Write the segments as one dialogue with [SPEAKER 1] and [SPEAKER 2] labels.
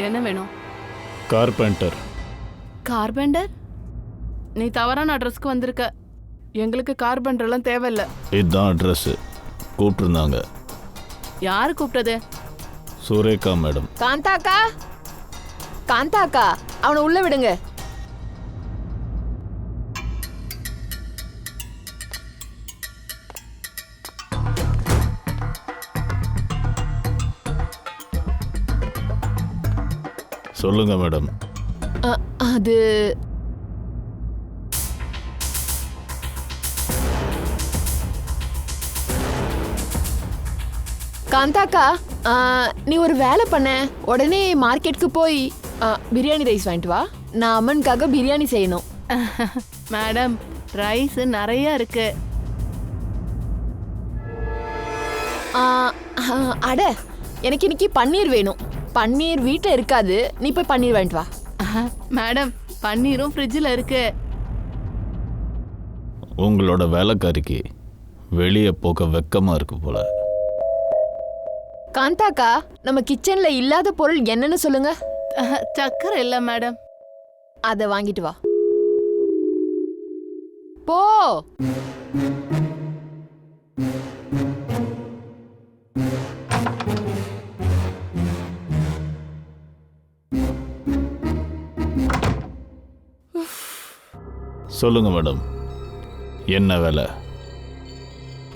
[SPEAKER 1] என்ன வேணும்?
[SPEAKER 2] Carpenter.
[SPEAKER 1] Carpenter? நீ தவறான அட்ரஸ்க்கு வந்திருக்க. எங்களுக்கு கார்பெண்டர்லாம் தேவையில்லை.
[SPEAKER 2] இதுதான் அட்ரஸ். கூப்பிட்டுருந்தாங்க.
[SPEAKER 1] யாரு கூப்பிட்டது?
[SPEAKER 2] சுரேகா மேடம்.
[SPEAKER 3] காந்தாக்கா, காந்தாக்கா, அவனை உள்ள விடுங்க.
[SPEAKER 2] சொல்லுங்க மேடம்.
[SPEAKER 3] அது காந்தாக்கா, நீ ஒரு வேலை பண்ண. உடனே மார்க்கெட்டுக்கு போய் பிரியாணி ரைஸ் வாங்கிட்டு வா. நான் அம்மனுக்காக பிரியாணி செய்யணும்.
[SPEAKER 1] மேடம், ரைஸ் நிறைய இருக்கு.
[SPEAKER 3] அட, எனக்கு இன்னைக்கு பன்னீர் வேணும். பன்னீர் வீட்டில் இருக்காது. நீ போய் பன்னீர் வாங்கிட்டு வா.
[SPEAKER 1] மேடம், பன்னீரும் ஃப்ரிட்ஜில் இருக்கு.
[SPEAKER 2] உங்களோட வேலைக்காரிக்கு வெளியே போக வெக்கமா இருக்கு போல.
[SPEAKER 3] காந்தாக்கா, நம்ம கிச்சன்ல இல்லாத பொருள் என்னன்னு சொல்லுங்க.
[SPEAKER 1] சக்கரை இல்லை மேடம்.
[SPEAKER 3] அதை வாங்கிட்டு வா. போ.
[SPEAKER 2] சொல்லுங்க மேடம், என்ன வேலை?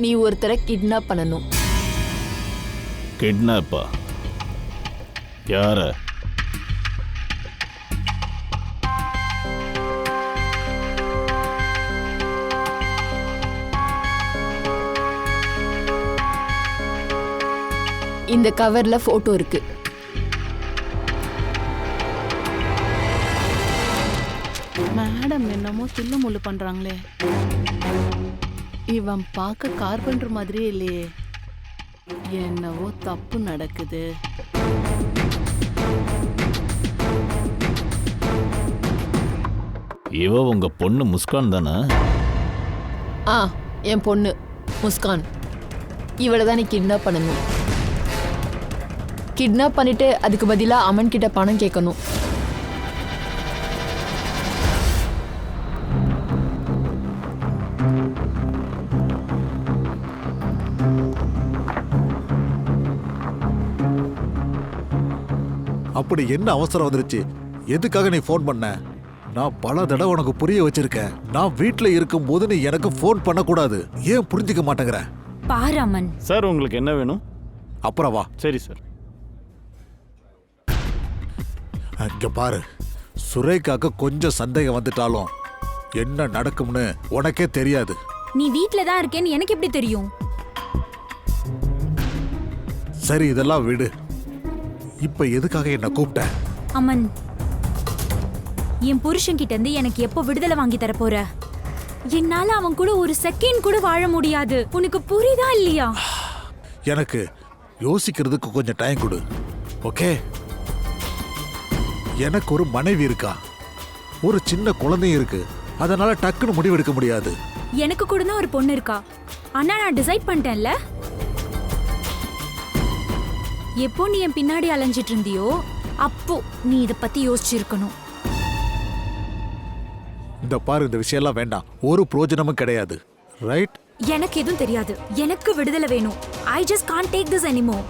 [SPEAKER 3] நீ ஒருத்தரை கிட்னாப் பண்ணணும்.
[SPEAKER 2] கிட்னாப்பா? யார?
[SPEAKER 3] இந்த கவர்ல போட்டோ இருக்கு.
[SPEAKER 1] மேடம் என்னமோ தில்லு முள்ளு பண்றாங்களே. இவன் பார்க்க கார்பெண்டர் மாதிரியே இல்லையே. என்னவோ தப்பு நடக்குது.
[SPEAKER 2] இவ உங்க பொண்ணு முஸ்கான் தானே?
[SPEAKER 3] என் பொண்ணு முஸ்கான். இவளை தான் நீ கிட்னாப் பண்ணணும். கிட்னாப் பண்ணிட்டு அதுக்கு பதிலா அம்மன் கிட்ட பணம் கேட்கணும்.
[SPEAKER 4] அப்படி என்ன அவசரம் வந்துருச்சு? எதுக்காக நீ ஃபோன் பண்ண? நான் பல தடவை உனக்கு புரிய வச்சிருக்கேன். நான் வீட்டில் இருக்கும் போது நீ எனக்கு ஃபோன் பண்ணக்கூடாது. ஏன் புரிஞ்சுக்க மாட்டேங்கிற?
[SPEAKER 5] பாராமன்
[SPEAKER 2] சார், உங்களுக்கு என்ன வேணும்?
[SPEAKER 4] அப்புறம் வா.
[SPEAKER 2] சரி சார்.
[SPEAKER 4] இங்க பாரு, சுரேகாக்கு கொஞ்சம் சந்தேகம் வந்துட்டாலும் என்ன நடக்கும்னு உனக்கே தெரியாது.
[SPEAKER 5] நீ வீட்ல தான் இருக்கேன்னு எனக்கு எப்படி தெரியும்?
[SPEAKER 4] சரி, இதெல்லாம் விடு. இப்ப எதுக்காக என்ன கூப்பிட்ட?
[SPEAKER 5] அம்மன், என் புருஷன் கிட்ட இருந்து எனக்கு எப்போ விடுதலை வாங்கி தர போற? என்னால அவன் கூட ஒரு செகண்ட் கூட வாழ முடியாது. உனக்கு புரியுதா இல்லையா?
[SPEAKER 4] எனக்கு யோசிக்கிறதுக்கு கொஞ்சம் டைம் கொடு, ஓகே? எனக்கு ஒரு மனைவி இருக்கா, ஒரு சின்ன குழந்தையும் இருக்கு. அதனால டக்குன்னு முடிவெடுக்க முடியாது.
[SPEAKER 5] எனக்கு கூட தான் ஒரு பொண்ணு இருக்கா. ஆனா நான் டிசைட் பண்ணிட்டேன்ல. எப்போ நீ என் பின்னாடி அலைஞ்சிட்டு இருந்தியோ அப்போ நீ இத பத்தி யோசிச்சிருக்கணும்.
[SPEAKER 4] இந்த பாரு, இந்த விஷயம் எல்லாம் வேண்டாம். ஒரு பிரயோஜனமும் கிடையாது, ரைட்?
[SPEAKER 5] எனக்கு எதுவும் தெரியாது. எனக்கு விடுதலை வேணும். I just can't take this anymore.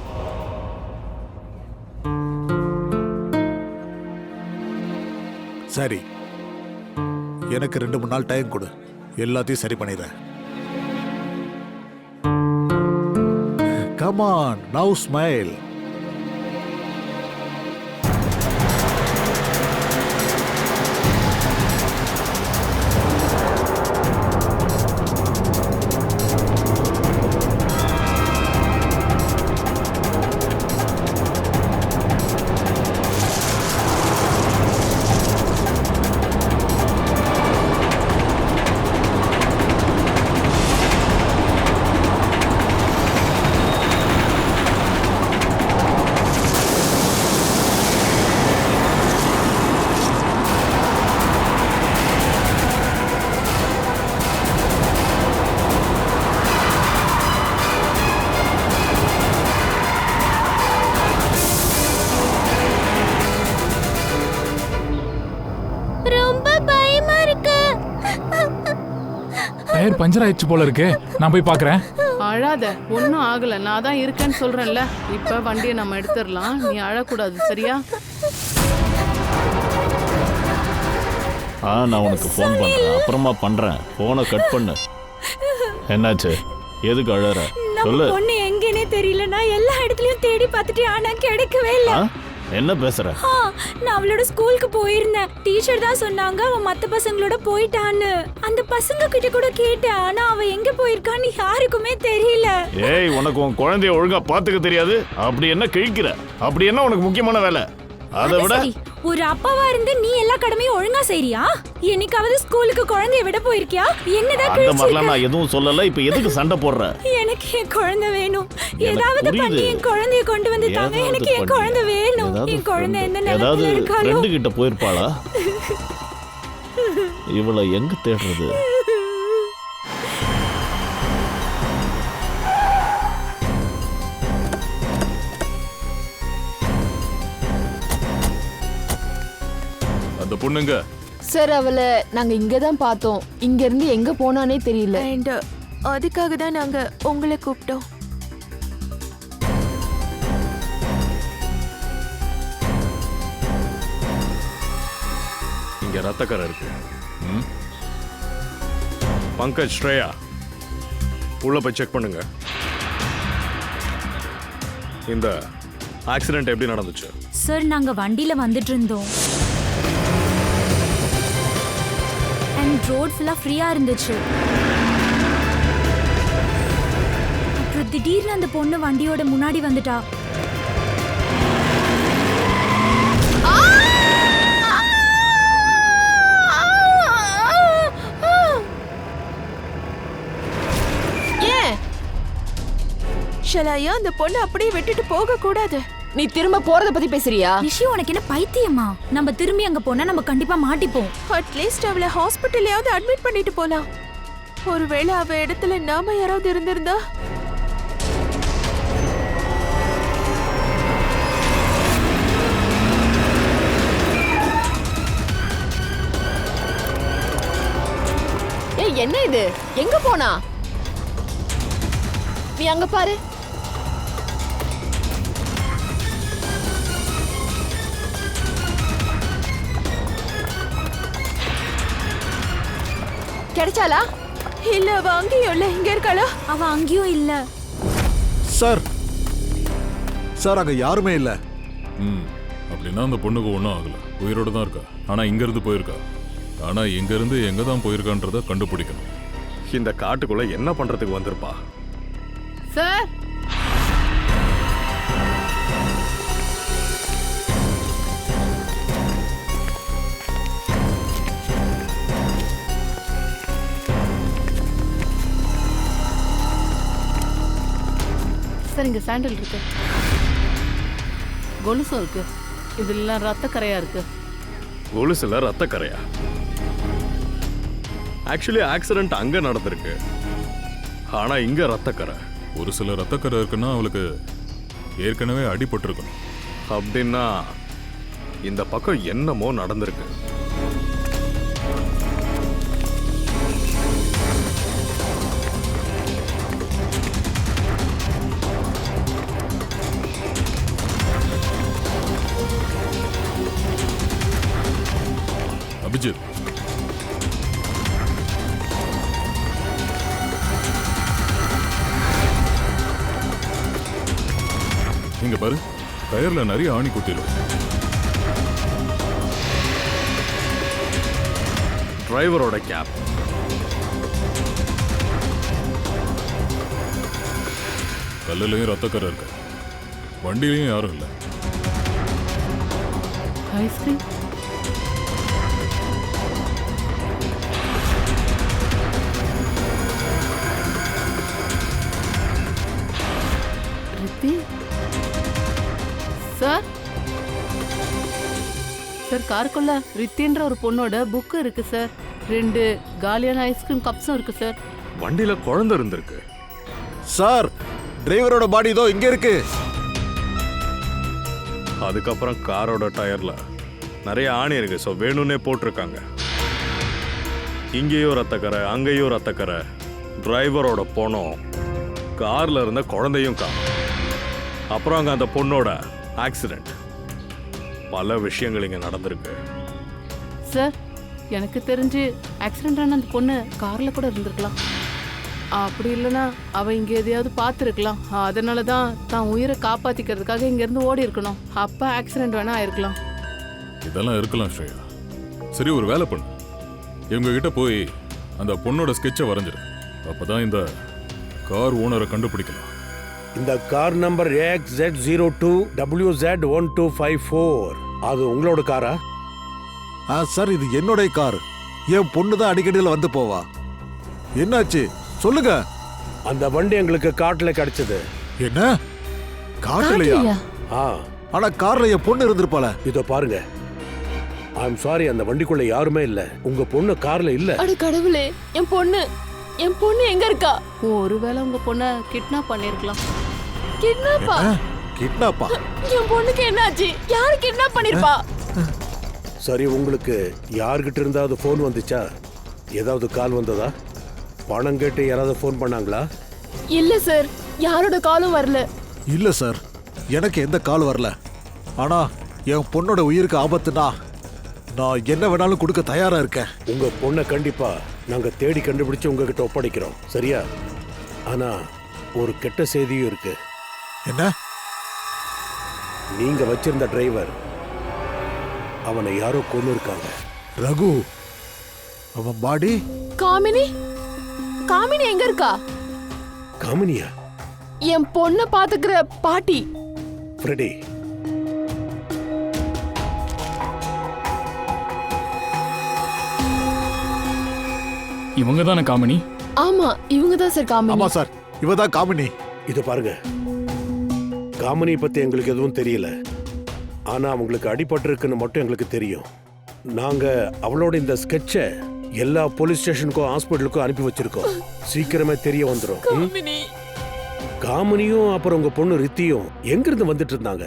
[SPEAKER 4] சரி, எனக்கு 2-3 நாள் டைம் கொடு. எல்லாத்தையும் சரி பண்ணிடுறேன். Come on, now smile.
[SPEAKER 6] Tyre puncture ஆயிடுச்சு போல இருக்கு. நான் போய் பார்க்கறேன்.
[SPEAKER 1] அழாத, ஒன்றும் ஆகல. நான் தான் இருக்கேன்னு சொல்றேன்ல. இப்ப வண்டியை நம்ம எடுத்துடலாம். நீ அழக்கூடாது, சரியா?
[SPEAKER 2] நான் உனக்கு ஃபோன் பண்றேன், அப்புறமா பண்றேன். போனை கட் பண்ணு. என்னாச்சு? எதுக்கு அழற?
[SPEAKER 5] நம்ம
[SPEAKER 2] சொல்லு.
[SPEAKER 5] பொண்ணு எங்கன்னே தெரியல. நான் எல்லா இடத்துலயும் தேடி பார்த்துட்டேன், ஆனா கிடைக்கவே இல்ல.
[SPEAKER 2] என்ன பேசுற?
[SPEAKER 5] நான் அவளோட ஸ்கூலுக்கு போயிருந்தேன். டீச்சர் தான் சொன்னாங்க அவ மத்த பசங்களோட போயிட்டான்னு. அந்த பசங்க கிட்ட கூட கேட்டேன், ஆனா அவ எங்க போயிருக்கான்னு யாருக்குமே தெரியல.
[SPEAKER 2] ஏய், உனக்கு உன் குழந்தைய ஒழுங்கா பாத்துக்க தெரியாது? அப்படி என்ன கிழிக்கிற? அப்படி என்ன உனக்கு முக்கியமான வேலை? அதை விட
[SPEAKER 5] சரி, ஒரு அப்பாவா இருந்து நீ எல்லா கடமையும் ஒழுங்கா செய்றியா? என்னைக்காவது ஸ்கூலுக்கு குழந்தைய விட போயிருக்கியா? என்னதான்
[SPEAKER 2] அந்த மாதிரிலாம்
[SPEAKER 5] கிழிச்சிருக்க?
[SPEAKER 2] நான் எதுவும் சொல்லல. இப்ப எதுக்கு சண்டை போடுற?
[SPEAKER 5] எனக்கு என் குழந்தை வேணும்.
[SPEAKER 2] எனக்கு
[SPEAKER 5] ஏதாவது
[SPEAKER 2] புரியுது.
[SPEAKER 5] பண்ணி என் குழந்தைய கொண்டு வந்து தாங்க.
[SPEAKER 2] ஏதாவது
[SPEAKER 5] எனக்கு என்
[SPEAKER 2] பண்ணு.
[SPEAKER 5] குழந்தை வேணும்.
[SPEAKER 2] ஏதாவது
[SPEAKER 5] என் குழந்தை
[SPEAKER 2] friend-
[SPEAKER 5] என்ன
[SPEAKER 2] ஏதாவது
[SPEAKER 5] நிலைமையில இருக்காளோ?
[SPEAKER 2] ஃப்ரெண்டு கிட்ட போயிருப்பாளா? இவளை எங்க தேடுறது?
[SPEAKER 6] அந்த பொண்ணுங்க
[SPEAKER 3] சார் அவளை நாங்க இங்க தான் பார்த்தோம். இங்க இருந்து எங்க போனானே தெரியல.
[SPEAKER 7] அண்ட் அதுக்காக தான் நாங்க உங்களை கூப்பிட்டோம்.
[SPEAKER 8] இங்க ரத்தக்கரை இருக்கு. பங்கஜ், ஸ்ரேயா, உள்ள போய் செக் பண்ணுங்க. இந்த ஆக்சிடென்ட் எப்படி நடந்துச்சு?
[SPEAKER 5] சார், நாங்க வண்டியில வந்துட்டு இருந்தோம். அண்ட் ரோட் ஃபுல்லா ஃப்ரீயா இருந்துச்சு. அப்புறம் திடீர்னு அந்த பொண்ணு வண்டியோட முன்னாடி வந்துட்டா.
[SPEAKER 3] ஏன்
[SPEAKER 7] ஷலாயா, அந்த பொண்ணு அப்படியே விட்டுட்டு போக கூடாது.
[SPEAKER 3] நீ திரும்ப போறத பத்தி பேசுறியா?
[SPEAKER 5] விஷயம் உனக்கு என்ன பைத்தியமா? நம்ம திரும்பி அங்க போனா நம்ம கண்டிப்பா மாட்டிப்போம்.
[SPEAKER 7] அட்லீஸ்ட் அவளை ஹாஸ்பிட்டல்லையாவது அட்மிட் பண்ணிட்டு போலாம். ஒருவேளை அவ இடத்துல நாம யாராவது இருந்திருந்தா?
[SPEAKER 3] ஏய், என்ன இது? எங்க போனா? நீ அங்க பாரு. கிடைச்சாலா?
[SPEAKER 7] இல்ல, அவ அங்கேயும் இல்ல. இங்க இருக்காளா?
[SPEAKER 5] அவ அங்கேயும் இல்ல.
[SPEAKER 4] சார் சார், அங்க யாருமே இல்ல.
[SPEAKER 6] அப்படின்னா அந்த பொண்ணுக்கு ஒன்றும் ஆகல, உயிரோட தான் இருக்கா. ஆனா இங்க இருந்து போயிருக்கா. ஆனா இங்க இருந்து எங்க தான் போயிருக்கான்றத கண்டுபிடிக்கணும்.
[SPEAKER 8] இந்த காட்டுக்குள்ள என்ன பண்றதுக்கு வந்திருப்பா?
[SPEAKER 1] சார், சார், இங்க சாண்டல் இருக்கு, கொலுசும் இருக்கு. இதெல்லாம் ரத்தக்கரையா இருக்கு.
[SPEAKER 8] கொலுசுல ரத்தக்கரையா? ஆக்சுவலி ஆக்சிடென்ட் அங்க நடந்திருக்கு, ஆனா இங்க ரத்தக்கரை.
[SPEAKER 6] ஒரு சில ரத்தக்கரை இருக்குன்னா அவளுக்கு ஏற்கனவே அடிபட்டிருக்கணும்.
[SPEAKER 8] அப்படின்னா இந்த பக்கம் என்னமோ நடந்திருக்கு.
[SPEAKER 6] அபிஜித், இங்க பாரு, டயர்ல நிறைய ஆணி குத்திடும்.
[SPEAKER 8] டிரைவரோட கேப்.
[SPEAKER 6] கல்லுலயும் ரத்தக்கரை இருக்கு, வண்டியிலையும் யாரும் இல்லை.
[SPEAKER 1] ஐஸ்கிரீம் ரித்தி சார், சார், காருக்குள்ள ரித்தின்ற ஒரு பொண்ணோட புக்கு இருக்கு சார். 2 காலியான ஐஸ்கிரீம் கப்ஸும் இருக்கு சார்.
[SPEAKER 8] வண்டியில குழந்தை இருந்திருக்கு.
[SPEAKER 4] சார், டிரைவரோட பாடி இதோ இங்க இருக்கு.
[SPEAKER 8] அதுக்கப்புறம் காரோட டயர்ல நிறைய ஆணி இருக்கு. ஸோ வேணும்னே போட்டிருக்காங்க. இங்கேயும் ரத்தக்கரை அங்கேயும் ரத்தக்கரை, டிரைவரோட பொண்ணும் கார்ல இருந்த குழந்தையும் அப்புறம் அங்க அந்த பொண்ணோட ஆக்சிடென்ட். பல விஷயங்கள் இங்க நடந்திருக்கு.
[SPEAKER 1] சார், எனக்கு தெரிஞ்சு ஆக்சிடென்ட் ஆன அந்த பொண்ணு கார்ல கூட இருந்திருக்கலாம். அப்படி இல்லைன்னா அவ இங்க எதையாவது பார்த்துருக்கலாம். அதனால தான் உயிரை காப்பாத்திக்கிறதுக்காக இங்க இருந்து ஓடி இருக்கணும். அப்ப ஆக்சிடென்ட் வேணா ஆயிருக்கலாம்.
[SPEAKER 6] இதெல்லாம் இருக்கலாம் ஸ்ரேயா. சரி, ஒரு வேலை பண்ணு. இவங்க கிட்ட போய் அந்த பொண்ணோட ஸ்கெட்சை வரைஞ்சிரு. அப்பதான் இந்த கார் ஓனரை கண்டுபிடிக்கலாம்.
[SPEAKER 9] இந்த கார் நம்பர் XZ02WZ1254 அது உங்களோட காரா?
[SPEAKER 4] சார், இது என்னுடைய கார். என் பொண்ணு தான் அடிக்கடியில் வந்து போவா. என்னாச்சு சொல்லுங்க.
[SPEAKER 9] அந்த வண்டி எங்களுக்கு காட்டுல கிடைச்சது.
[SPEAKER 4] என்ன காட்டுலையா?
[SPEAKER 9] ஆ,
[SPEAKER 4] ஆனா கார்ல என் பொண்ணு இருந்திருப்பால.
[SPEAKER 9] இதோ பாருங்க. ஐம் சாரி, அந்த வண்டிக்குள்ள யாருமே இல்ல. உங்க பொண்ணு கார்ல இல்ல.
[SPEAKER 3] அட கடவுளே, என் பொண்ணு எங்க இருக்கா?
[SPEAKER 1] ஒருவேளை உங்க பொண்ணை கிட்னாப் பண்ணிருக்கலாம்.
[SPEAKER 3] கிட்னாப்பா?
[SPEAKER 4] கிட்னாப்பா?
[SPEAKER 3] என் பொண்ணுக்கு என்னாச்சு? யாரு கிட்னாப் பண்ணிருப்பா?
[SPEAKER 9] சரி, உங்களுக்கு யார்கிட்ட இருந்தாவது ஃபோன் வந்துச்சா? ஏதாவது கால் வந்ததா? பணம் கேட்டு யாராவது ஃபோன் பண்ணாங்களா?
[SPEAKER 3] இல்ல சார், யாரோட காலும் வரல.
[SPEAKER 4] இல்ல சார், எனக்கு எந்த கால் வரல. ஆனா என் பொண்ணோட உயிருக்கு ஆபத்துனா நான் என்ன வேணாலும் கொடுக்க தயாரா இருக்கேன்.
[SPEAKER 9] உங்க பொண்ணை கண்டிப்பா நாங்க தேடி கண்டுபிடிச்சு உங்ககிட்ட ஒப்படைக்கிறோம், சரியா? ஆனா ஒரு கெட்ட செய்தியும் இருக்கு.
[SPEAKER 4] என்ன?
[SPEAKER 9] நீங்க வச்சிருந்த டிரைவர், அவனை யாரோ கொன்னு இருக்காங்க.
[SPEAKER 4] ரகு, அவன் பாடி?
[SPEAKER 3] காமினி எங்க இருக்கா?
[SPEAKER 9] காமினியா?
[SPEAKER 3] என் பொண்ண பாத்துக்கிற பாட்டி.
[SPEAKER 9] ஃப்ரெடி,
[SPEAKER 10] இவங்க தானே காமினி?
[SPEAKER 3] ஆமா, இவங்க தான் சார் காமினி.
[SPEAKER 4] ஆமா சார், இவதான் காமினி.
[SPEAKER 9] இத பாருங்க, காமினி பத்தி எங்களுக்கு எதுவும் தெரியல. ஆனா அவங்களுக்கு அடிபட்டிருக்குன்னு மட்டும் எங்களுக்கு தெரியும். நாங்க அவளோட இந்த ஸ்கெட்சை எல்லா போலீஸ் ஸ்டேஷனுக்கும் ஹாஸ்பிட்டலுக்கும் அனுப்பி வச்சிருக்கோம். சீக்கிரமே தெரிய வந்துரும். காமினியும் அப்புறம் உங்க பொண்ணு ரித்தியும் எங்கிருந்து வந்துட்டு இருந்தாங்க?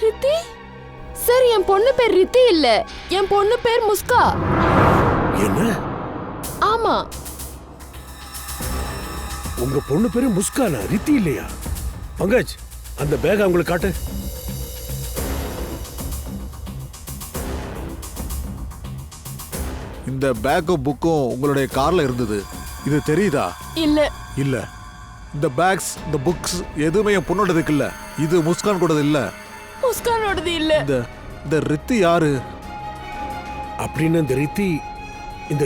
[SPEAKER 3] ரித்தி? சார், என் பொண்ணு பேர் ரித்தி இல்ல, என் பொண்ணு பேர் முஸ்கா.
[SPEAKER 9] என்ன?
[SPEAKER 3] ஆமா.
[SPEAKER 9] உங்க பொண்ணு பேரு முஸ்கானா, ரித்தி இல்லையா? பங்கஜ், அந்த பேக் அவங்களுக்கு காட்டு.
[SPEAKER 4] இந்த பேக்கும் புக்கும் உங்களுடைய கார்ல இருந்தது. இது தெரியுதா?
[SPEAKER 3] இல்ல.
[SPEAKER 4] இல்ல. இந்த பேக்ஸ், இந்த புக்ஸ் எதுவுமே என் பொண்ணோடதுக்கு இல்ல. இது முஸ்கான் கூடது இல்ல.
[SPEAKER 3] முஸ்கானோடது இல்ல.
[SPEAKER 4] இந்த ரித்தி யாரு?
[SPEAKER 9] அப்படின்னு இந்த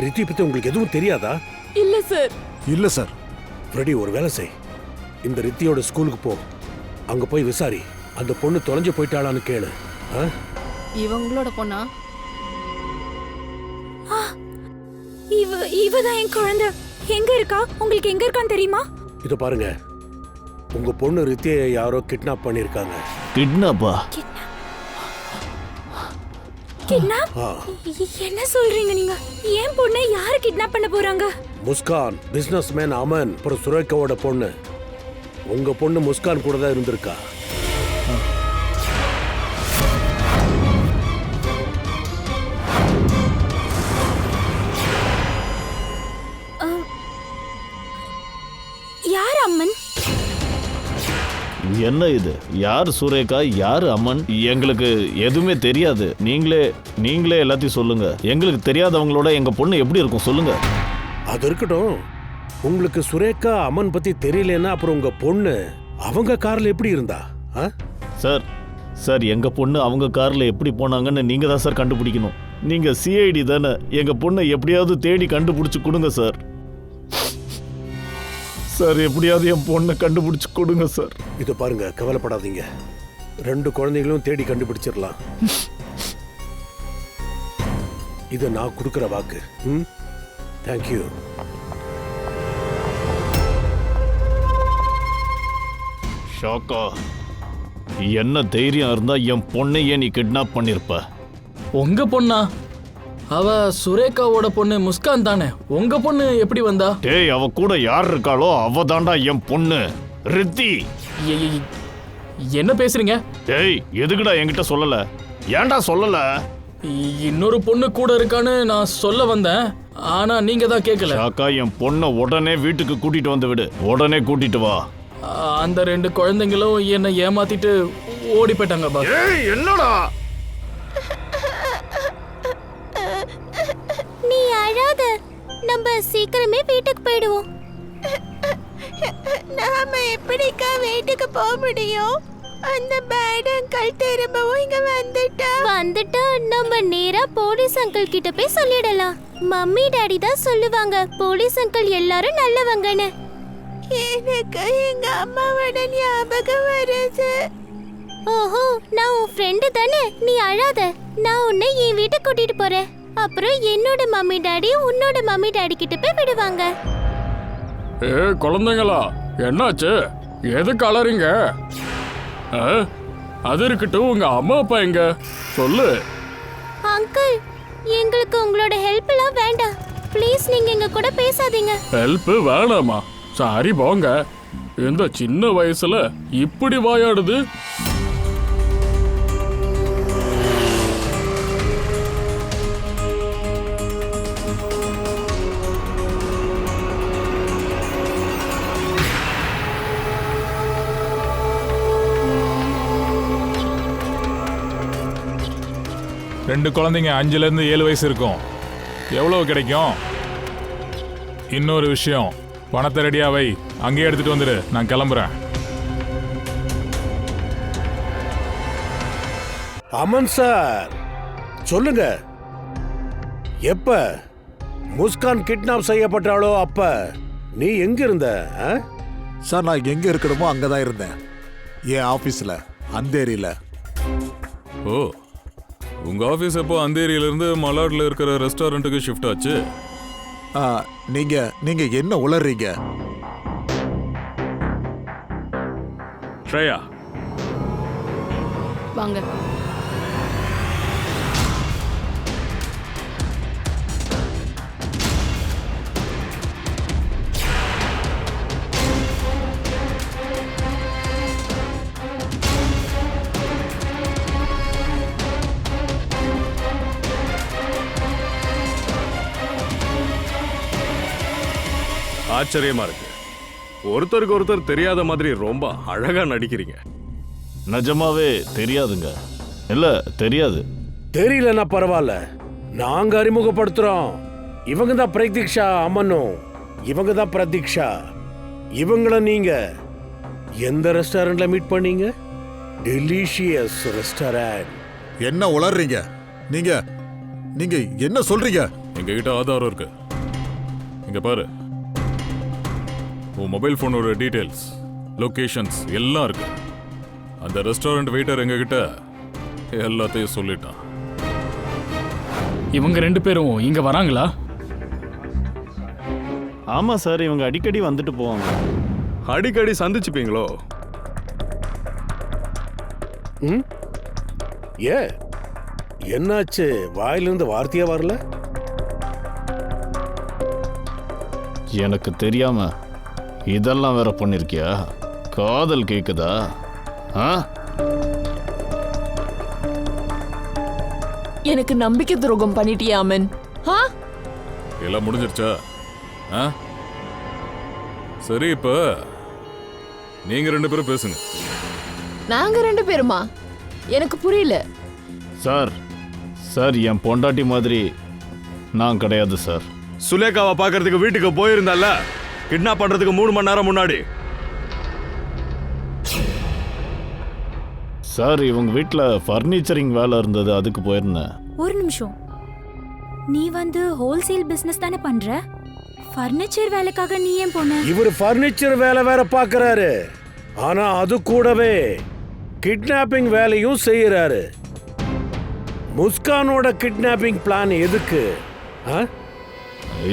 [SPEAKER 9] ரித்தி பத்தி உங்களுக்கு எதுவும் தெரியாதா?
[SPEAKER 3] இல்ல சார்.
[SPEAKER 4] இல்ல சார்.
[SPEAKER 9] ஃப்ரெடி, ஒரு வேலை செய். இந்த ரித்தியோட ஸ்கூலுக்கு போ. அங்க போய் விசாரி. அந்த பொண்ணு தொலைஞ்சு போயிட்டாளான்னு கேளு.
[SPEAKER 1] இவங்களோட பொண்ணா?
[SPEAKER 5] இவதான் என் குழந்தை. எங்க இருக்கா? உங்களுக்கு எங்க இருக்கான்னு தெரியுமா?
[SPEAKER 9] இத பாருங்க, உங்க பொண்ணு ரித்தியை யாரோ கிட்னாப் பண்ணிருக்காங்க.
[SPEAKER 2] கிட்னாப்பா?
[SPEAKER 5] கிட்னாப்? என்ன சொல்றீங்க நீங்க? ஏன் பொண்ணை யாரு கிட்னாப் பண்ண போறாங்க?
[SPEAKER 9] முஸ்கான், பிசினஸ்மேன் அமன், அப்புறம் சுரேகாவோட பொண்ணு. உங்க பொண்ணு முஸ்கான் கூட தான் இருந்திருக்கா.
[SPEAKER 5] யார் அம்மன்?
[SPEAKER 2] என்ன இது? யார் சுரேகா, யார் அம்மன்? எங்களுக்கு எதுவுமே தெரியாது. நீங்களே எல்லாத்தையும் சொல்லுங்க. எங்களுக்கு தெரியாதவங்களோட எங்க பொண்ணு எப்படி இருக்கும் சொல்லுங்க.
[SPEAKER 9] அது இருக்கட்டும், உங்களுக்கு சுரேகா அம்மன் பத்தி தெரியலன்னா அப்புறம் உங்க பொண்ணு அவங்க கார்ல எப்படி இருந்தா?
[SPEAKER 2] சார், எங்க பொண்ணு அவங்க கார்ல எப்படி போனாங்கன்னு நீங்க தான் சார் கண்டுபிடிக்கணும். நீங்க சிஐடி தானே. எங்க பொண்ணை எப்படியாவது தேடி கண்டுபிடிச்சு கொடுங்க சார். சார், எப்படியாவது என் பொண்ணை கண்டுபிடிச்சு கொடுங்க சார்.
[SPEAKER 9] இத பாருங்க, கவலைப்படாதீங்க. 2 குழந்தைகளும் தேடி கண்டுபிடிச்சிடலாம். இது நான் கொடுக்கிற வாக்கு. தேங்க்யூ.
[SPEAKER 2] ஷாக்கா, என்ன தைரியம் இருந்தா என் பொண்ணையே நீ கிட்னாப் பண்ணிருப்ப?
[SPEAKER 10] உங்க பொண்ணா? அவ சுரேகாவோட பொண்ணு முஸ்கான் தானே. உங்க பொண்ணு எப்படி வந்தா?
[SPEAKER 2] டேய், அவ கூட யார் இருக்காளோ அவ தாண்டா என் பொண்ணு ரித்தி.
[SPEAKER 10] என்ன பேசுறீங்க?
[SPEAKER 2] டேய், எதுக்குடா என்கிட்ட சொல்லல? ஏன்டா சொல்லல?
[SPEAKER 10] இன்னொரு பொண்ணு கூட இருக்கான்னு நான் சொல்ல வந்தேன், ஆனா நீங்க தான் கேட்கல.
[SPEAKER 2] ஷாக்கா, என் பொண்ணை உடனே வீட்டுக்கு கூட்டிட்டு வந்து விடு. உடனே கூட்டிட்டு வா.
[SPEAKER 10] அந்த 2 குழந்தைங்களும் என்னை ஏமாத்திட்டு ஓடி போயிட்டாங்க பாஸ்.
[SPEAKER 2] என்னடா?
[SPEAKER 5] நீ அழாத, நம்ம சீக்கிரமே வீட்டுக்கு போயிடுவோம்.
[SPEAKER 7] நாம எப்படிக்கா வீட்டுக்கு போக முடியும்? அந்த பேட் அங்கிள் திரும்பவும் இங்க வந்துட்டா
[SPEAKER 5] நம்ம நேரா போலீஸ் அங்கிள் கிட்ட போய் சொல்லிடலாம். மம்மி டாடி தான் சொல்லுவாங்க போலீஸ் அங்கிள் எல்லாரும் நல்லவங்கன்னு.
[SPEAKER 7] எனக்கு எங்க அம்மாவோட ஞாபகம் வருது.
[SPEAKER 5] ஓஹோ, நான் உன் ஃப்ரெண்டு தானே, நீ அழாத. நான் உன்னை என் வீட்டுக்கு கூட்டிட்டு போறேன். அப்புறம் என்னோட மம்மி டாடி உன்னோட மம்மி டாடி கிட்ட போய் விடுவாங்க.
[SPEAKER 10] குழந்தைங்களா, என்னாச்சு? எதுக்கு அலறீங்க? அது இருக்கட்டும், உங்க அம்மா அப்பா எங்க சொல்லு.
[SPEAKER 5] அங்கிள், எங்களுக்கு உங்களோட ஹெல்ப் எல்லாம் வேண்டாம். ப்ளீஸ் நீங்க எங்க கூட பேசாதீங்க.
[SPEAKER 10] ஹெல்ப் வேணாமா? சரி போங்க. இந்த சின்ன வயசுல இப்படி வாயாடுது.
[SPEAKER 6] ரெண்டு குழந்தைங்க 5ல இருந்து 7 வயசு இருக்கும். எவ்வளவு கிடைக்கும்? இன்னொரு விஷயம், பணத்தை ரெடியா வை, அங்கேயே எடுத்துட்டு வந்துடு. நான் கிளம்புறேன்.
[SPEAKER 9] அமன் சார், சொல்லுங்க. எப்ப முஸ்கான் கிட்னாப் செய்யப்பட்டாளோ அப்ப நீ எங்க இருந்த?
[SPEAKER 4] சார், நான் எங்க இருக்கணுமோ அங்கதான் இருந்தேன். என் ஆபீஸ்ல, அந்தேரியில.
[SPEAKER 6] ஓ, உங்க ஆபீஸ் எப்போ அந்தேரியில இருந்து மலாட்ல இருக்கிற ரெஸ்டாரண்ட்டுக்கு ஷிஃப்ட் ஆச்சு?
[SPEAKER 4] நீங்க என்ன உளறீங்க?
[SPEAKER 8] ஸ்ரேயா,
[SPEAKER 1] வாங்க.
[SPEAKER 8] ஆச்சரியமா இருக்கு. ஒருத்தருக்கு ஒருத்தர் தெரியாத மாதிரி ரொம்ப அழகா நடிக்கிறீங்க.
[SPEAKER 2] நிஜமாவே தெரியாதுங்க. இல்ல, தெரியாது.
[SPEAKER 9] தெரியலன்னா பரவாயில்ல, நாங்க அறிமுகப்படுத்துறோம். இவங்க தான் பிரதீக்ஷா அம்மனும். இவங்க தான் பிரதீக்ஷா. இவங்கள நீங்க எந்த ரெஸ்டாரண்ட்ல மீட் பண்ணீங்க? Delicious restaurant.
[SPEAKER 4] என்ன உளறீங்க? நீங்க என்ன சொல்றீங்க?
[SPEAKER 6] எங்ககிட்ட ஆதாரம் இருக்கு. இங்க பாரு, உன் மொபைல் போனோட டீடைல்ஸ், லொகேஷன்ஸ் எல்லாம் இருக்கு. அந்த ரெஸ்டாரண்ட் வெயிட்டர் எங்ககிட்ட எல்லாத்தையும் சொல்லிட்டான்.
[SPEAKER 10] இவங்க 2 பேரும் இங்க வராங்களா?
[SPEAKER 2] ஆமா சார், இவங்க அடிக்கடி வந்துட்டு போவாங்க.
[SPEAKER 8] அடிக்கடி சந்திச்சுப்பீங்களோ?
[SPEAKER 9] ஏ, என்னாச்சு? வாயிலிருந்து வார்த்தையா வரல?
[SPEAKER 2] எனக்கு தெரியாம இதெல்லாம் வேற பண்ணிருக்கியா? காதல் கேக்குதா?
[SPEAKER 3] எனக்கு நம்பிக்கை துரோகம் பண்ணிட்டியா அமன்?
[SPEAKER 6] எல்லாம் முடிஞ்சிருச்சா? சரி, இப்ப நீங்க 2 பேரும் பேசுங்க.
[SPEAKER 3] நாங்க 2 பேருமா? எனக்கு புரியல.
[SPEAKER 2] சார், என் பொண்டாட்டி மாதிரி நான் கிடையாது சார்.
[SPEAKER 8] சுலேகாவை பார்க்கறதுக்கு வீட்டுக்கு போயிருந்தல்ல, கிட்னாப் பண்றதுக்கு 3 மணி நேரம் முன்னாடி.
[SPEAKER 2] சார், இவங்க வீட்டில் ஃபர்னிச்சரிங் வேலை இருந்தது, அதுக்கு போயிருந்தேன்.
[SPEAKER 5] ஒரு நிமிஷம், நீ வந்து ஹோல்சேல் பிசினஸ் தானே பண்ற? ஃபர்னிச்சர் வேலைக்காக நீ ஏன் போன?
[SPEAKER 9] இவர் ஃபர்னிச்சர் வேலை வேற பார்க்கறாரு, ஆனா அது கூடவே கிட்னாப்பிங் வேலையும் செய்யறாரு. முஸ்கானோட கிட்னாப்பிங் பிளான் எதுக்கு?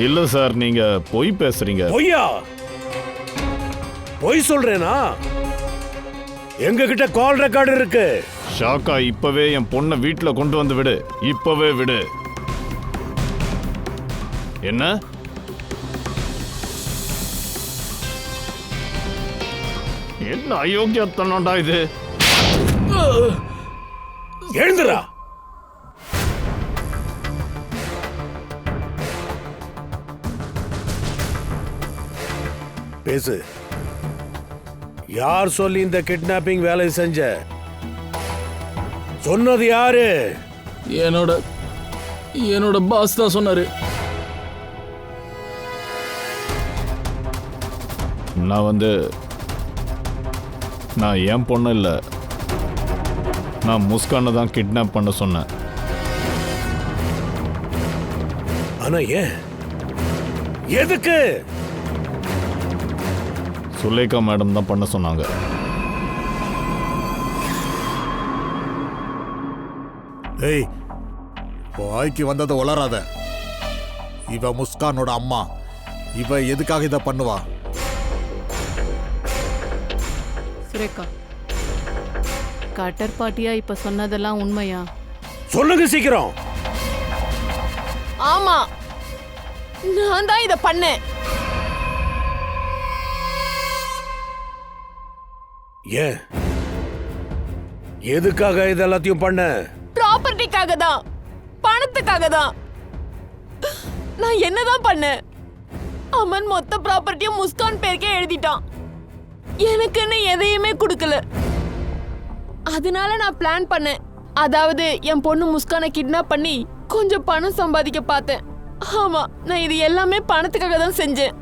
[SPEAKER 2] இல்ல சார், நீங்க பொய் பேசுறீங்க.
[SPEAKER 9] பொய்யா? பொய் சொல்றேனா? எங்க கிட்ட கால் ரெக்கார்டு இருக்கு.
[SPEAKER 2] ஷாக்கா, இப்பவே என் பொண்ணை வீட்டுல கொண்டு வந்து விடு. இப்பவே விடு. என்ன? என்ன அயோக்கியத்தனடா இது?
[SPEAKER 9] எழுந்துடா. பேசு. யார் சொல்லி இந்த கிட்னாப்பிங் வேலை செஞ்ச? சொன்னது யாரு?
[SPEAKER 10] என்னோட பாஸ் தான் சொன்னாரு.
[SPEAKER 2] நான் என் பொண்ணு இல்லை, நான் முஸ்கானை தான் கிட்னாப் பண்ண சொன்னேன்.
[SPEAKER 9] ஆனா ஏன்? எதுக்கு?
[SPEAKER 2] சுலேகா மேடம் தான் பண்ண சொன்னாங்க.
[SPEAKER 4] ஏய், வாய்க்கு வந்ததை உளராத. இவ முஸ்கானோட அம்மா. இவ எதுக்காக இதை பண்ணுவா?
[SPEAKER 1] சுரேகா, கட்டர் பாட்டியா இப்ப சொன்னதெல்லாம் உண்மையா?
[SPEAKER 9] சொல்லுங்க சீக்கிரம்.
[SPEAKER 3] ஆமா, நான் தான் இத பண்ணேன்.
[SPEAKER 9] ஏன்? எதுக்காக இதெல்லாத்தையும் பண்ண?
[SPEAKER 3] ப்ராப்பர்ட்டிக்காக தான், பணத்துக்காக தான். நான் என்னதான் பண்ணேன்? அமன் மொத்த ப்ராப்பர்ட்டியும் முஸ்கான் பேருக்கே எழுதிட்டான். எனக்குன்னு எதையுமே கொடுக்கல. அதனால நான் பிளான் பண்ணேன். அதாவது என் பொண்ணு முஸ்கானை கிட்னாப் பண்ணி கொஞ்சம் பணம் சம்பாதிக்க பார்த்தேன். ஆமா, நான் இது எல்லாமே பணத்துக்காக தான் செஞ்சேன்.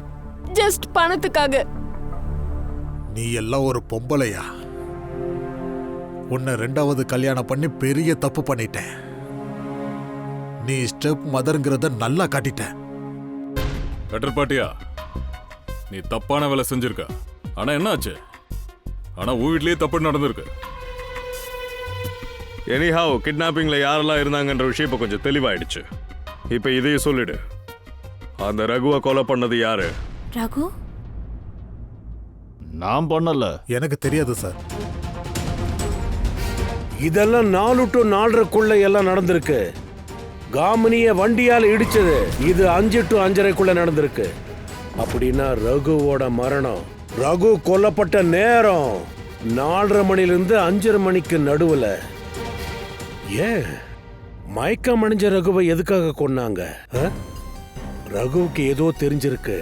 [SPEAKER 3] ஜஸ்ட் பணத்துக்காக.
[SPEAKER 4] நீ எல்லாம் ஒரு பொம்பளையா? உன்னை 2வது கல்யாணம் பண்ணி பெரிய தப்பு பண்ணிட்டேன். நீ ஸ்டெப் மதர்ங்கிறத நல்லா காட்டிட்ட.
[SPEAKER 6] கட்டர் பாட்டியா, நீ தப்பான வேலை செஞ்சிருக்க. ஆனா என்ன ஆச்சு? ஆனா உன் வீட்லயே தப்பு நடந்திருக்கு.
[SPEAKER 8] எனிஹாவ் கிட்னாப்பிங்ல யாரெல்லாம் இருந்தாங்கன்ற விஷயம் இப்போ கொஞ்சம் தெளிவாயிடுச்சு. இப்போ இதையும் சொல்லிடு, அந்த ரகுவை கொலை பண்ணது யாரு?
[SPEAKER 5] ரகு?
[SPEAKER 2] நான் பண்ணல.
[SPEAKER 4] எனக்கு தெரியாது சார்.
[SPEAKER 9] இதெல்லாம் 4 to 4:30 எல்லாம் நடந்திருக்கு. காமினிய வண்டியால இடிச்சது இது 5 to 5:30 நடந்திருக்கு. அப்படின்னா ரகுவோட மரணம், ரகு கொல்லப்பட்ட நேரம் 4:30 மணிலிருந்து 5:30 மணிக்கு நடுவுல. ஏன் மயக்கம் அணிஞ்ச ரகுவை எதுக்காக கொன்னாங்க? ரகுவுக்கு ஏதோ தெரிஞ்சிருக்கு,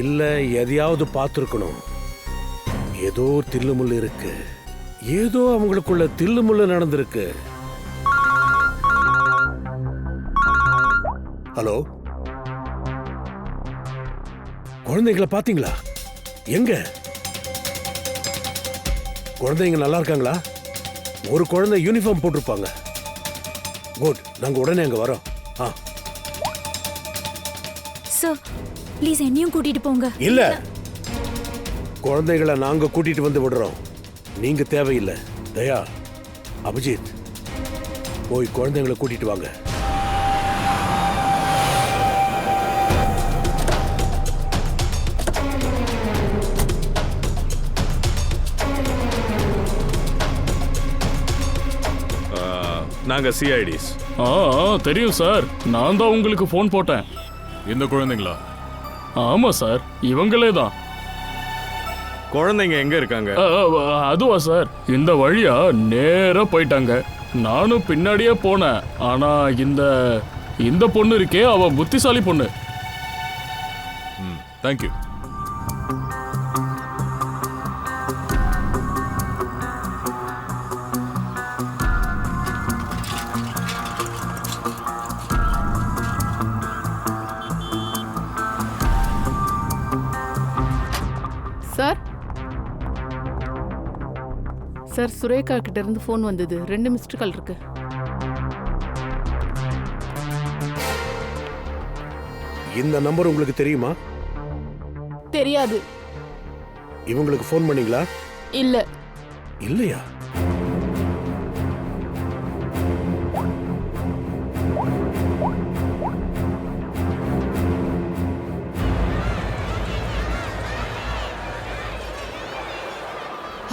[SPEAKER 9] இல்ல எதையாவது பார்த்துருக்கணும். ஏதோ தில்லுமுள்ளு இருக்கு. ஏதோ அவங்களுக்குள்ள தில்லுமுள்ளு நடந்திருக்கு. ஹலோ, குழந்தைங்களை பாத்தீங்களா? எங்க குழந்தைங்க நல்லா இருக்காங்களா? ஒரு குழந்தை யூனிஃபார்ம் போட்டிருப்பாங்க. குட், நாங்க உடனே அங்க வரோம்.
[SPEAKER 5] சார், ப்ளீஸ் என்னையும் கூட்டிட்டு போங்க.
[SPEAKER 9] இல்ல, குழந்தைகளை நாங்க கூட்டிட்டு வந்து விடுறோம். நீங்க தேவையில்லை. தயா, அபிஜித், போய் குழந்தைங்களை கூட்டிட்டு வாங்க.
[SPEAKER 8] நாங்க சிஐடிஸ்.
[SPEAKER 10] தெரியும் சார், நான் தான் உங்களுக்கு ஃபோன் போட்டேன்.
[SPEAKER 6] இந்த குழந்தைங்களா?
[SPEAKER 10] ஆமா சார், இவங்களே தான்.
[SPEAKER 8] குழந்தைங்க எங்க இருக்காங்க?
[SPEAKER 10] அதுவா சார், இந்த வழியா நேரா போயிட்டாங்க. நானும் பின்னாடியே போனேன். ஆனா இந்த பொண்ணு இருக்கே, அவ புத்திசாலி பொண்ணு.
[SPEAKER 6] தேங்க்யூ.
[SPEAKER 1] சார், சார், சுரேகா கிட்ட இருந்து ஃபோன் வந்தது. 2 மிஸ்டு கால் இருக்கு.
[SPEAKER 9] இந்த நம்பர் உங்களுக்கு தெரியுமா?
[SPEAKER 3] தெரியாது.
[SPEAKER 9] இவங்களுக்கு ஃபோன் பண்ணீங்களா?
[SPEAKER 3] இல்ல.
[SPEAKER 9] இல்லையா?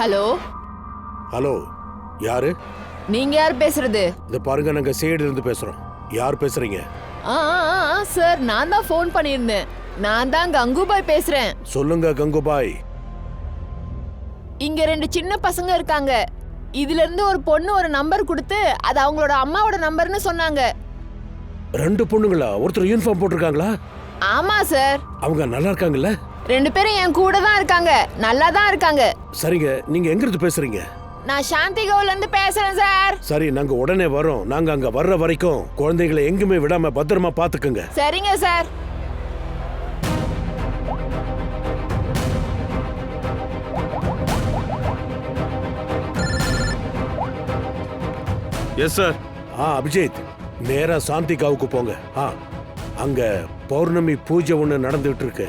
[SPEAKER 3] ஹலோ.
[SPEAKER 9] ஹலோ, யாரு?
[SPEAKER 3] நீங்க யார் பேசுறது?
[SPEAKER 9] இந்த பாருங்க, நாங்க சேடு இருந்து பேசுறோம். யார் பேசுறீங்க?
[SPEAKER 3] சார், நான் தான் ஃபோன் பண்ணியிருந்தேன். நான் தான் கங்குபாய் பேசுறேன்.
[SPEAKER 9] சொல்லுங்க கங்குபாய்.
[SPEAKER 3] இங்க 2 சின்ன பசங்க இருக்காங்க. இதுல இருந்து ஒரு பொண்ணு ஒரு நம்பர் கொடுத்து அது அவங்களோட அம்மாவோட நம்பர்னு சொன்னாங்க.
[SPEAKER 9] 2 பொண்ணுங்களா? ஒருத்தர் யூனிஃபார்ம் போட்டிருக்காங்களா?
[SPEAKER 3] ஆமா சார்.
[SPEAKER 9] அவங்க நல்லா இருக்காங்கல்ல?
[SPEAKER 3] 2 பேரும் என் கூட தான் இருக்காங்க, நல்லா தான் இருக்காங்க.
[SPEAKER 9] சரிங்க, நீங்க எங்க இருந்து பேசுறீங்க?
[SPEAKER 3] நான் சாந்தி கவுல இருந்து பேசுறேன் சார்.
[SPEAKER 9] சரி, நாங்க உடனே வரோம். நாங்க அங்க வர்ற வரைக்கும் குழந்தைகளை எங்குமே விடாம பத்திரமா பாத்துக்கோங்க.
[SPEAKER 3] சரிங்க சார்.
[SPEAKER 8] Yes sir.
[SPEAKER 9] அபிஜித், நேரா சாந்திகாவுக்கு போங்க. அங்க பௌர்ணமி பூஜை ஒண்ணு நடந்துட்டு இருக்கு.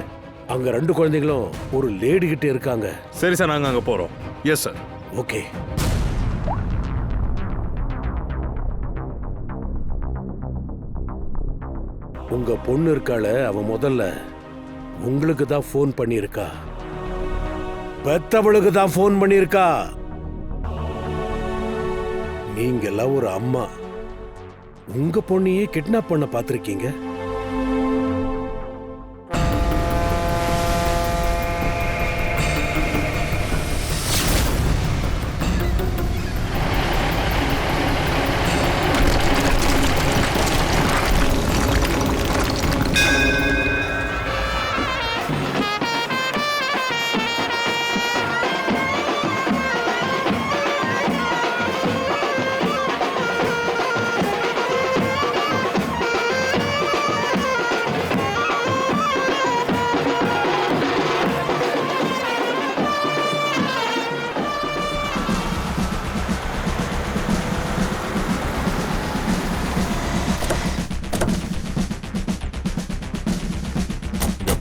[SPEAKER 9] அங்க 2 குழந்தைகளும் ஒரு லேடி கிட்ட இருக்காங்க.
[SPEAKER 8] சரி சார், நாங்க அங்க போறோம். Yes sir.
[SPEAKER 9] ஓகே. உங்க பொண்ணு இருக்காள, அவ முதல்ல உங்களுக்கு தான் ஃபோன் பண்ணியிருக்கா. பெத்தவளுக்கு தான் ஃபோன் பண்ணியிருக்கா. நீங்கெல்லாம் ஒரு அம்மா, உங்க பொண்ணையே கிட்னாப் பண்ண பார்த்திருக்கீங்க.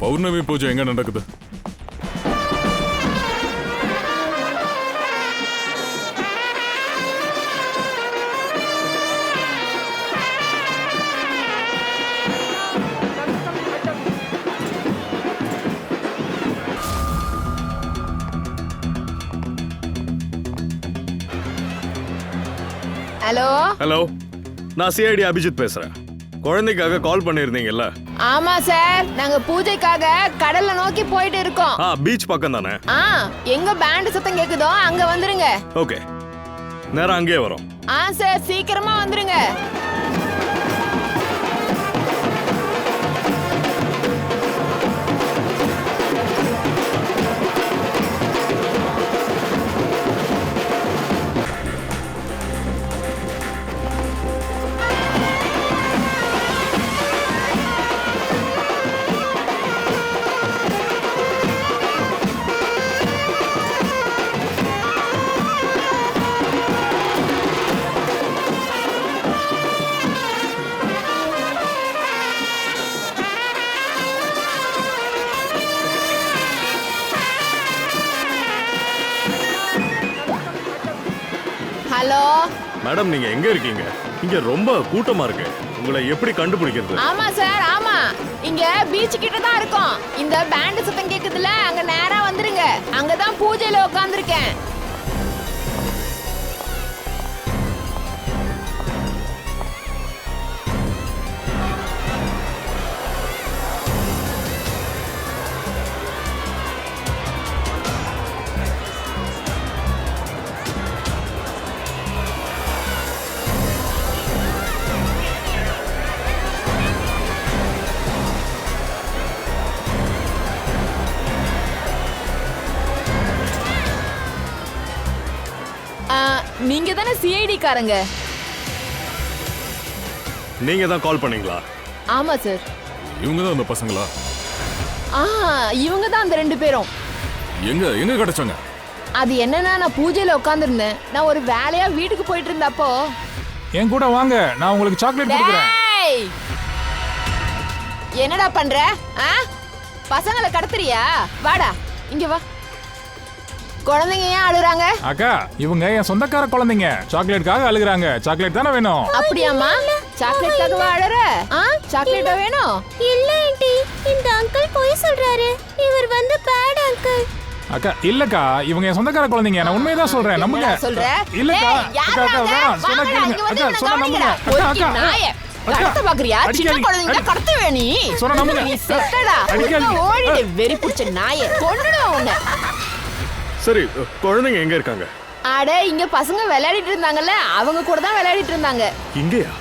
[SPEAKER 6] பௌர்ணமி பூஜை எங்க நடக்குது?
[SPEAKER 3] ஹலோ
[SPEAKER 8] ஹலோ, நான் சிஐடி அபிஜித் பேசுறேன். குழந்தைக்காக கால் பண்ணிருந்தீங்கல்ல?
[SPEAKER 3] ஆமா சார், நாங்க பூஜைக்காக கடல்ல நோக்கி போயிட்டு இருக்கோம்.
[SPEAKER 8] பீச் பக்கம் தானே?
[SPEAKER 3] எங்க பேண்ட் சத்தம் கேக்குதோ அங்க வந்துருங்க.
[SPEAKER 8] ஓகே, நேரா அங்கேயே வரோம்.
[SPEAKER 3] சார், சீக்கிரமா வந்துருங்க. ஹலோ
[SPEAKER 8] மேடம், நீங்க எங்க இருக்கீங்க? இங்க ரொம்ப கூட்டமா இருக்கு. உங்களை எப்படி கண்டுபிடிக்கிறது?
[SPEAKER 3] ஆமா சார், ஆமா, இங்க பீச் கிட்ட தான் இருக்கோம். இந்த பேண்ட் சத்தம் கேக்குதுல, அங்க நேரா வந்துருங்க. அங்கதான் பூஜையில உட்கார்ந்திருக்கேன். நீங்க தானே சிஐடி காரங்க?
[SPEAKER 8] நீங்க தான் கால் பண்ணீங்களா?
[SPEAKER 3] ஆமா சார்.
[SPEAKER 6] இவங்க தான் அந்த பசங்களா?
[SPEAKER 3] இவங்க தான் அந்த 2 பேரும்.
[SPEAKER 6] எங்க எங்க கிடைச்சாங்க?
[SPEAKER 3] அது என்னன்னா, நான் பூஜையில உட்கார்ந்திருந்தேன். நான் ஒரு வேலையா வீட்டுக்கு போயிட்டு இருந்தப்போ.
[SPEAKER 10] என் கூட வாங்க, நான் உங்களுக்கு சாக்லேட் கொடுக்குறேன்.
[SPEAKER 3] என்னடா பண்ற? பசங்களை கடத்துறியா? வாடா, இங்க வா. குழந்தைங்க ஏன் அழுறாங்க?
[SPEAKER 10] அக்கா, இவங்க என் சொந்தக்கார குழந்தைங்க. சாக்லேட்காக அழுகுறாங்க. சாக்லேட் தானே வேணும்?
[SPEAKER 3] அப்படியாம்மா? சாக்லேட்காகவா அழற? சாக்லேட்டா வேணும்?
[SPEAKER 7] இல்ல ஆண்டி, இந்த அங்கிள் போய் சொல்றாரு. இவர் வந்து பேட் அங்கிள்.
[SPEAKER 10] அக்கா, இல்லக்கா, இவங்க என் சொந்தக்கார குழந்தைங்க. நான் உண்மையை தான் சொல்றேன், நம்புங்க.
[SPEAKER 3] இல்லக்கா,
[SPEAKER 10] அக்கா, வேணாம், சொன்னா கேளுங்க. அக்கா, சொன்னா நம்புங்க. அக்கா,
[SPEAKER 3] கடத்த பாக்குறியா? சின்ன குழந்தைங்க கடத்த வேணி.
[SPEAKER 10] சொன்னா நம்புங்க.
[SPEAKER 3] நீ செத்தடா. ஓடிடு, வெறி புடிச்ச நாயே. கொன்னுடுவேன் உன்னை.
[SPEAKER 8] சரி, குழந்தைங்க எங்க இருக்காங்க?
[SPEAKER 3] அட, இங்க பசங்க விளையாடிட்டு இருந்தாங்கல்ல, அவங்க கூட தான் விளையாடிட்டு இருந்தாங்க.
[SPEAKER 8] இங்கயா?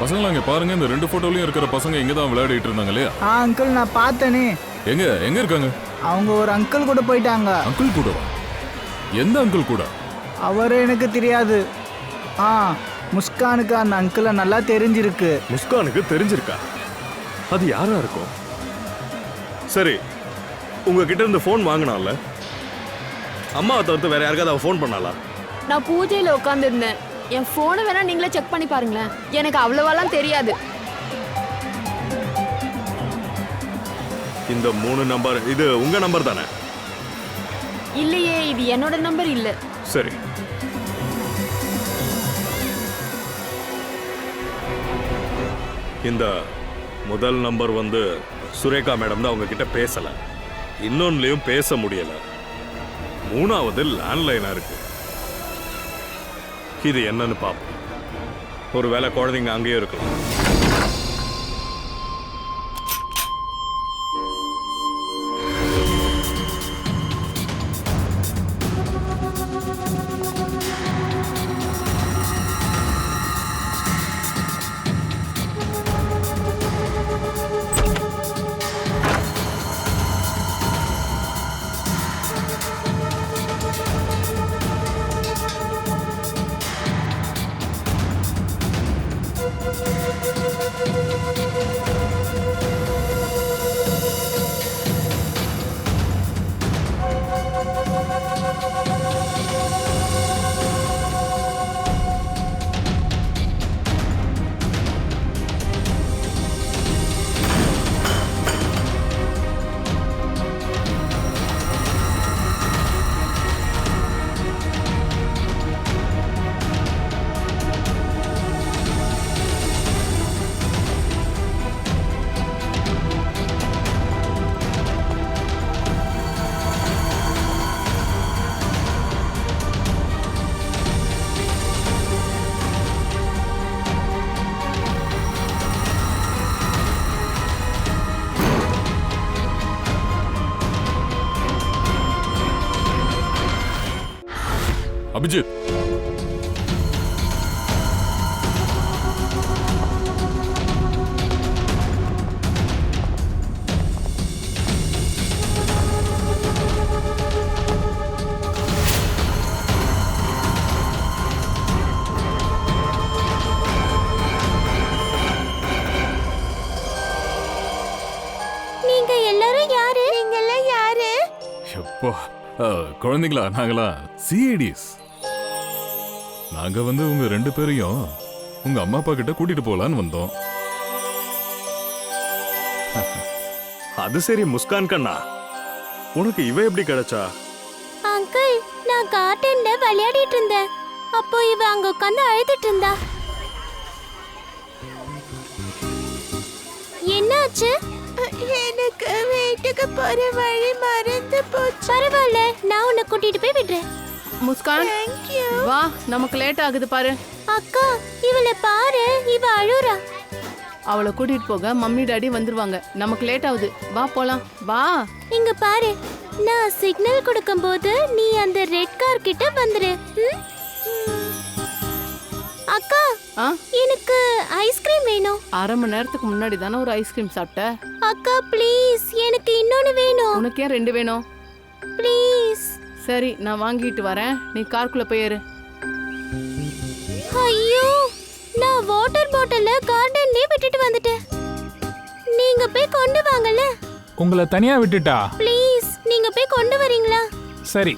[SPEAKER 6] பசங்களா இங்க பாருங்க, இந்த 2 போட்டோலயும் இருக்கிற பசங்க இங்க தான் விளையாடிட்டு இருந்தாங்க இல்லையா?
[SPEAKER 11] அங்கிள் நான் பார்த்தேனே.
[SPEAKER 6] எங்க எங்க இருக்காங்க?
[SPEAKER 11] அவங்க ஒரு அங்கிள் கூட போயிட்டாங்க.
[SPEAKER 6] அங்கிள் கூட? எந்த அங்கிள் கூட?
[SPEAKER 11] அவரு எனக்கு தெரியாது. முஸ்கானுக்கு அந்த அங்கிளை நல்லா தெரிஞ்சிருக்கு.
[SPEAKER 8] முஸ்கானுக்கு தெரிஞ்சிருக்கா? அது யாரா இருக்கும்? சரி, உங்ககிட்ட இருந்து ஃபோன் வாங்கினால அம்மாவை தவிர்த்து வேற யாருக்காவது அவ ஃபோன் பண்ணாளா?
[SPEAKER 3] நான் பூஜையில உட்காந்துருந்தேன். என் போனை வேணா நீங்களே செக் பண்ணி பாருங்களேன். எனக்கு அவ்வளவாலாம் தெரியாது.
[SPEAKER 8] இந்த 3 நம்பர் இது உங்க நம்பர் தானே?
[SPEAKER 3] இல்லையே, இது என்னோட நம்பர் இல்ல.
[SPEAKER 8] சரி, இந்த முதல் நம்பர் வந்து சுரேகா மேடம் தான் அவங்க கிட்ட பேசல. இன்னொன்னுலயும் பேச முடியல. 3வது லேண்ட்லைனா இருக்கு. இது என்னன்னு பாப்போம். ஒருவேளை குழந்தைங்க அங்கேயே இருக்கலாம்.
[SPEAKER 6] அபிஜித்,
[SPEAKER 7] நீங்க எல்லாரும் யாரு? நீங்க எல்லாம் யாரு?
[SPEAKER 6] எப்பா குழந்தைங்களா? நாங்களா சிஐடிஸ். நாங்க வந்து உங்க 2 பேரையும் உங்க அம்மா அப்பா கிட்ட கூட்டிட்டு போலான்னு வந்தோம்.
[SPEAKER 8] அது சரி முஸ்கான் கண்ணா, உனக்கு இவ எப்படி கிடைச்சா?
[SPEAKER 7] அங்கிள், நான் கார்டன்ல விளையாடிட்டு இருந்தேன். அப்போ இவ அங்க உட்கார்ந்து அழுதுட்டு இருந்தா. என்னாச்சு? எனக்கு வீட்டுக்கு போற வழி மறந்து போச்சு. பரவாயில்ல, நான் உன்னை கூட்டிட்டு போய் விடுறேன்.
[SPEAKER 1] முஸ்கான், வா, நமக்கு லேட் ஆகுது பாரு.
[SPEAKER 7] அக்கா, இவளை பாரு, இவ அழுறா.
[SPEAKER 1] அவளை கூட்டிட்டு போக மம்மி டாடி வந்துருவாங்க. நமக்கு லேட் ஆகுது, வா போலாம். வா.
[SPEAKER 7] இங்க பாரு, நான் சிக்னல் கொடுக்கும்போது நீ அந்த ரெட் கார் கிட்ட வந்துரு. அக்கா, எனக்கு ஐஸ்கிரீம் வேணும்.
[SPEAKER 1] 1/2 மணி நேரத்துக்கு முன்னாடி தானே ஒரு ஐஸ்கிரீம் சாப்பிட்ட.
[SPEAKER 7] அக்கா ப்ளீஸ், எனக்கு இன்னொன்னு வேணும்.
[SPEAKER 1] உனக்கு ஏன் 2 வேணும்?
[SPEAKER 7] ப்ளீஸ்.
[SPEAKER 1] சரி, நான் வாங்கிட்டு வரேன். நீ காருக்குள்ள போயிரு.
[SPEAKER 7] ஐயோ, நான் வாட்டர் பாட்டில கார்டன்லயே விட்டுட்டு வந்துட்டேன். நீங்க போய் கொண்டு வாங்கல.
[SPEAKER 12] உங்களை தனியா விட்டுட்டா?
[SPEAKER 7] ப்ளீஸ், நீங்க போய் கொண்டு வரீங்களா?
[SPEAKER 12] சரி.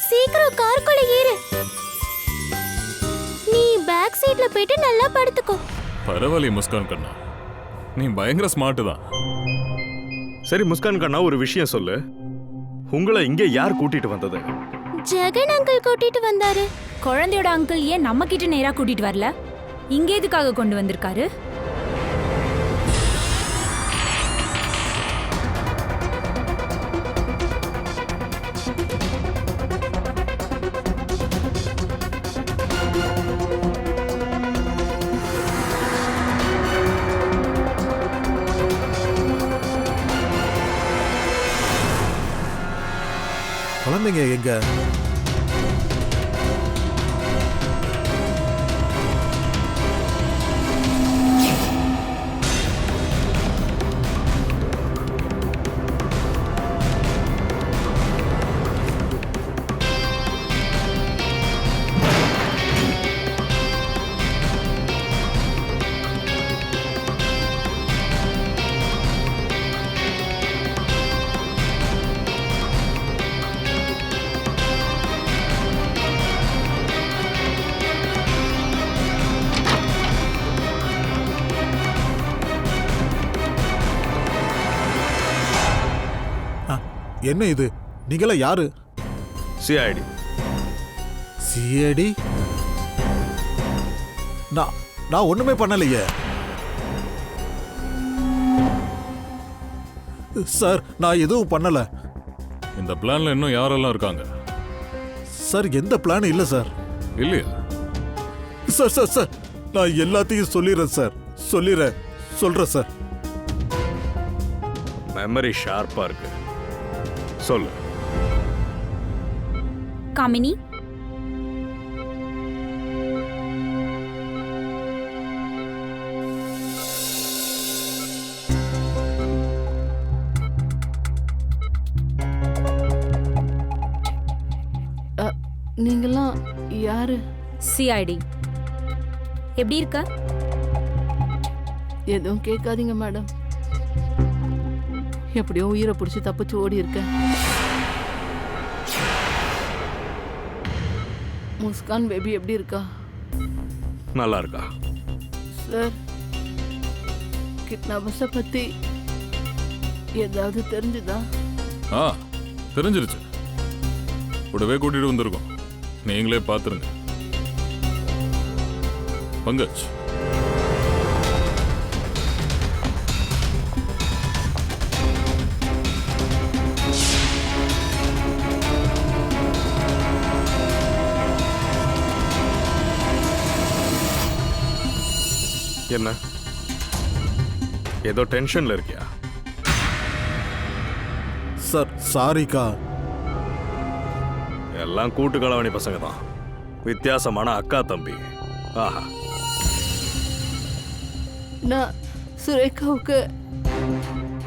[SPEAKER 7] சீக்கிரம் காருக்குள்ள ஏறு. நீ பேக் சீட்ல போயிட்டு நல்லா படுத்துக்கோ.
[SPEAKER 6] பரவாயில்லையே முஸ்கான் கண்ணா, நீ பயங்கர ஸ்மார்ட் தான்.
[SPEAKER 8] சரி முஸ்கான் கண்ணா, ஒரு விஷயம் சொல்லு. உங்களை இங்கே யார் கூட்டிட்டு வந்தது?
[SPEAKER 5] ஜெகன் அங்கிள் கூட்டிட்டு வந்தாரு. குழந்தையோட அங்கிள் ஏன் நம்ம கிட்ட நேரா கூட்டிட்டு வரல? இங்க எதுக்காக கொண்டு வந்திருக்காரு?
[SPEAKER 4] குழந்தைங்க எங்க? என்ன இது? நீங்களாம் யாரு?
[SPEAKER 8] சிஐடி.
[SPEAKER 4] சிஐடி? நான் ஒண்ணுமே பண்ணலையே சார். நான் எதுவும் பண்ணல
[SPEAKER 6] இந்த பிளான்ல இன்னும் யாரெல்லாம் இருக்காங்க?
[SPEAKER 4] சார். எந்த பிளான் இல்ல சார்.
[SPEAKER 6] இல்லையா?
[SPEAKER 4] சார் சார் சார் நான் எல்லாத்தையும் சொல்லிடுறேன் சார். சொல்றேன் சார்.
[SPEAKER 8] மெமரி ஷார்ப்பா இருக்கு. சொல்லு.
[SPEAKER 5] காமினி,
[SPEAKER 1] நீங்களாம் யாரு?
[SPEAKER 5] சிஐடி. எப்படி இருக்க?
[SPEAKER 1] எதுவும் கேட்காதீங்க மேடம். எப்படியோ உயிரை பிடிச்சி தப்பிச்சு ஓடி இருக்க. முஸ்கான் பேபி எப்படி இருக்கா?
[SPEAKER 8] நல்லா இருக்கா?
[SPEAKER 1] சார், கிட்னாப்பர்ஸை பத்தி ஏதாவது தெரிஞ்சுதா?
[SPEAKER 6] தெரிஞ்சிருச்சு. கூடவே கூட்டிட்டு வந்திருக்கோம். நீங்களே பார்த்துருங்க. பங்கஜ்,
[SPEAKER 8] என்ன ஏதோ டென்ஷன்ல இருக்கியா?
[SPEAKER 4] சார் சாரிக்கா.
[SPEAKER 8] எல்லாம் கூட்டு களவாணி பசங்க தான். வித்தியாசமான அக்கா தம்பி. ஆஹா.
[SPEAKER 1] நான் சுரேகாவுக்கு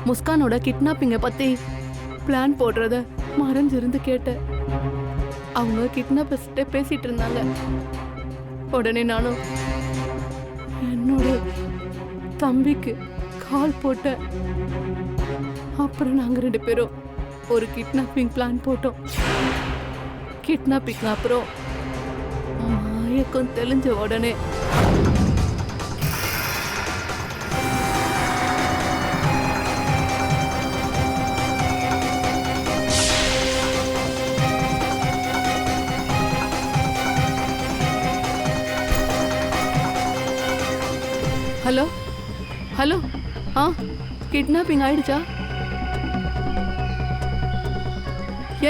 [SPEAKER 1] முஸ்கானோட கிட்னாப்பிங்கை பத்தி பிளான் போடுறத மறைஞ்சிருந்து கேட்டேன். அவங்க கிட்னாப்பர்ஸ்கிட்ட பேசிட்டு இருந்தாங்க. உடனே நானும் என்னோட தம்பிக்கு கால் போட்டேன். அப்புறம் நாங்க 2 பேரும் ஒரு கிட்னாப்பிங் பிளான் போட்டோம். கிட்னாப்பிங் அப்புறம் மாயக்கம் தெளிஞ்ச உடனே ஹலோ ஹலோ கிட்னாப்பிங் ஆயிடுச்சா?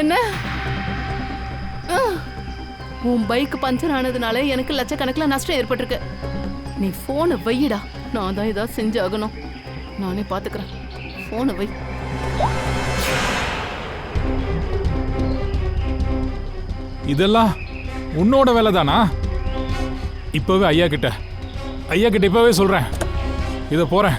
[SPEAKER 1] என்ன? உன் பைக் பஞ்சர் ஆனதுனால எனக்கு லட்சக்கணக்கில் நஷ்டம் ஏற்பட்டிருக்கு. நீ போனை வையிடா. நான் தான் ஏதாவது செஞ்சாகணும். நானே பாத்துக்கிறேன். போனை வை.
[SPEAKER 12] இதெல்லாம் உன்னோட வேலை தானா? இப்பவே ஐயா கிட்ட இப்பவே சொல்றேன். இத போறேன்.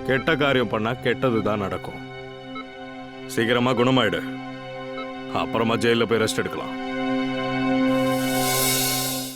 [SPEAKER 8] கெட்ட காரியம் பண்ணா கெட்டதுதான் நடக்கும். சீக்கிரமா குணமாயிடு. அப்புறமா ஜெயில போய் ரெஸ்ட் எடுக்கலாம்.